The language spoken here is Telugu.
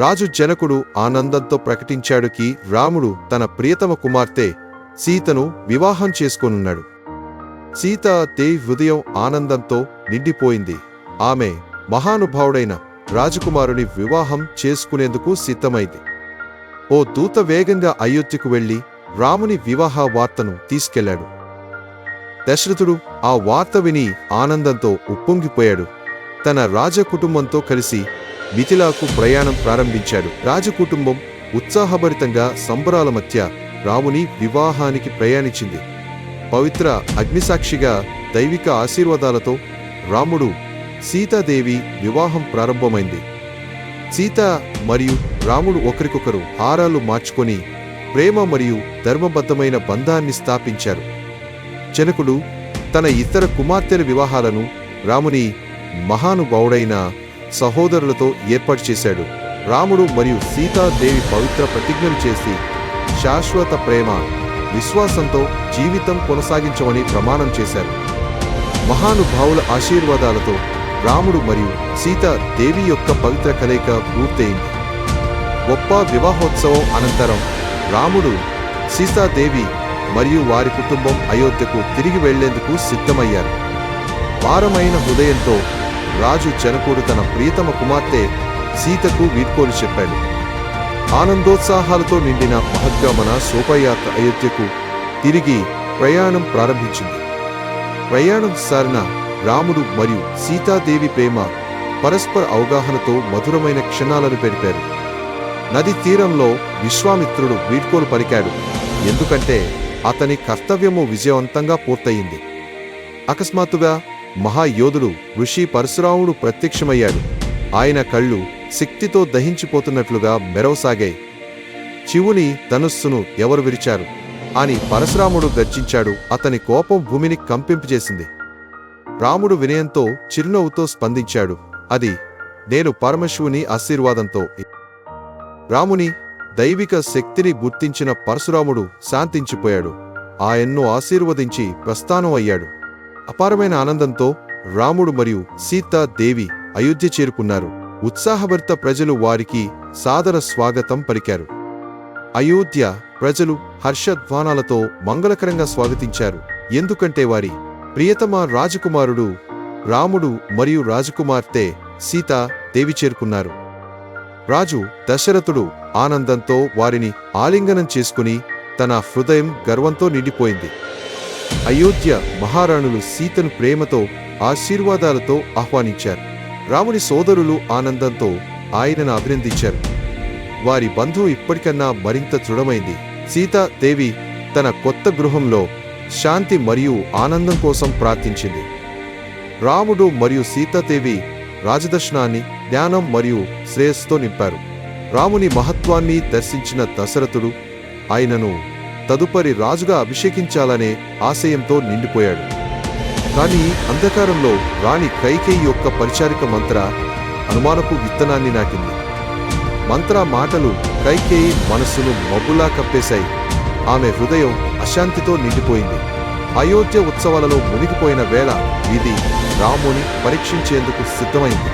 రాజు జనకుడు ఆనందంతో ప్రకటించాడుకి రాముడు తన ప్రియతమ కుమార్తె సీతను వివాహం చేసుకోనున్నాడు. సీతాదేవి హృదయం ఆనందంతో నిండిపోయింది. ఆమె మహానుభావుడైన రాజకుమారుని వివాహం చేసుకునేందుకు సిద్ధమైంది. ఓ దూత వేగంగా అయోధ్యకు వెళ్లి రాముని వివాహ వార్తను తీసుకెళ్లాడు. దశరథుడు ఆ వార్త విని ఆనందంతో ఉప్పొంగిపోయాడు. తన రాజకుటుంబంతో కలిసి మిథిలాకు ప్రయాణం ప్రారంభించాడు. రాజకుటుంబం ఉత్సాహభరితంగా సంబరాల మధ్య రాముని వివాహానికి ప్రయాణించింది. పవిత్ర అగ్నిసాక్షిగా దైవిక ఆశీర్వాదాలతో రాముడు సీతాదేవి వివాహం ప్రారంభమైంది. సీత మరియు రాముడు ఒకరికొకరు హారాలు మార్చుకొని ప్రేమ మరియు ధర్మబద్ధమైన బంధాన్ని స్థాపించారు. జనకుడు తన ఇతర కుమార్తెల వివాహాలను రాముని మహానుభావుడైన సహోదరులతో ఏర్పాటు చేశాడు. రాముడు మరియు సీతాదేవి పవిత్ర ప్రతిజ్ఞలు చేసి శాశ్వత ప్రేమ, విశ్వాసంతో జీవితం కొనసాగించమని ప్రమాణం చేశారు. మహానుభావుల ఆశీర్వాదాలతో రాముడు మరియు సీతాదేవి యొక్క పవిత్ర కలయిక పూర్తయింది. గొప్ప వివాహోత్సవం అనంతరం రాముడు, సీతాదేవి మరియు వారి కుటుంబం అయోధ్యకు తిరిగి వెళ్లేందుకు సిద్ధమయ్యారు. భారమైన హృదయంతో రాజు జనకుడు తన ప్రియతమ కుమార్తె సీతకు వీడ్కోలు చెప్పాడు. ఆనందోత్సాహాలతో నిండిన మహద్గమన శోభయాత్ర అయోధ్యకు తిరిగి ప్రయాణం ప్రారంభించింది. ప్రయాణం సారిన రాముడు మరియు సీతాదేవి ప్రేమ, పరస్పర అవగాహనతో మధురమైన క్షణాలను గడిపారు. నది తీరంలో విశ్వామిత్రుడు వీడ్కోలు పలికాడు, ఎందుకంటే అతని కర్తవ్యము విజయవంతంగా పూర్తయింది. అకస్మాత్తుగా మహాయోధుడు ఋషి పరశురాముడు ప్రత్యక్షమయ్యాడు. ఆయన కళ్ళు శక్తితో దహించిపోతున్నట్లుగా మెరవసాగాయి. శివుని ధనుస్సును ఎవరు విరిచారు అని పరశురాముడు గర్జించాడు. అతని కోపం భూమిని కంపింపజేసింది. రాముడు వినయంతో చిరునవ్వుతో స్పందించాడు, అది నేను పరమశివుని ఆశీర్వాదంతో. రాముని దైవిక శక్తిని గుర్తించిన పరశురాముడు శాంతించిపోయాడు. ఆయన్ను ఆశీర్వదించి ప్రస్థానం అయ్యాడు. అపారమైన ఆనందంతో రాముడు మరియు సీతాదేవి అయోధ్య చేరుకున్నారు. ఉత్సాహభరిత ప్రజలు వారికి సాదర స్వాగతం పలికారు. అయోధ్య ప్రజలు హర్షధ్వానాలతో మంగళకరంగా స్వాగతించారు, ఎందుకంటే వారి ప్రియతమ రాజకుమారుడు రాముడు మరియు రాజకుమార్తె సీతాదేవి చేరుకున్నారు. రాజు దశరథుడు ఆనందంతో వారిని ఆలింగనం చేసుకుని తన హృదయం గర్వంతో నిండిపోయింది. అయోధ్య మహారాణులు సీతను ప్రేమతో, ఆశీర్వాదాలతో ఆహ్వానించారు. రాముని సోదరులు ఆనందంతో ఆయనను అభినందించారు. వారి బంధువు ఇప్పటికన్నా మరింత దృఢమైంది. సీతాదేవి తన కొత్త గృహంలో శాంతి మరియు ఆనందం కోసం ప్రార్థించింది. రాముడు మరియు సీతాదేవి రాజదర్శనాన్ని జ్ఞానం మరియు శ్రేయస్సుతో నింపారు. రాముని మహత్వాన్ని దర్శించిన దశరథుడు ఆయనను తదుపరి రాజుగా అభిషేకించాలనే ఆశయంతో నిండిపోయాడు. కానీ అంధకారంలో రాణి కైకేయి యొక్క పరిచారిక మంత్ర అనుమానపు విత్తనాన్ని నాటింది. మంత్ర మాటలు కైకేయి మనస్సును మబ్బులా కప్పేశాయి. ఆమె హృదయం అశాంతితో నిండిపోయింది. అయోధ్య ఉత్సవాలలో మునిగిపోయిన వేళ ఇది రాముని పరీక్షించేందుకు సిద్ధమైంది.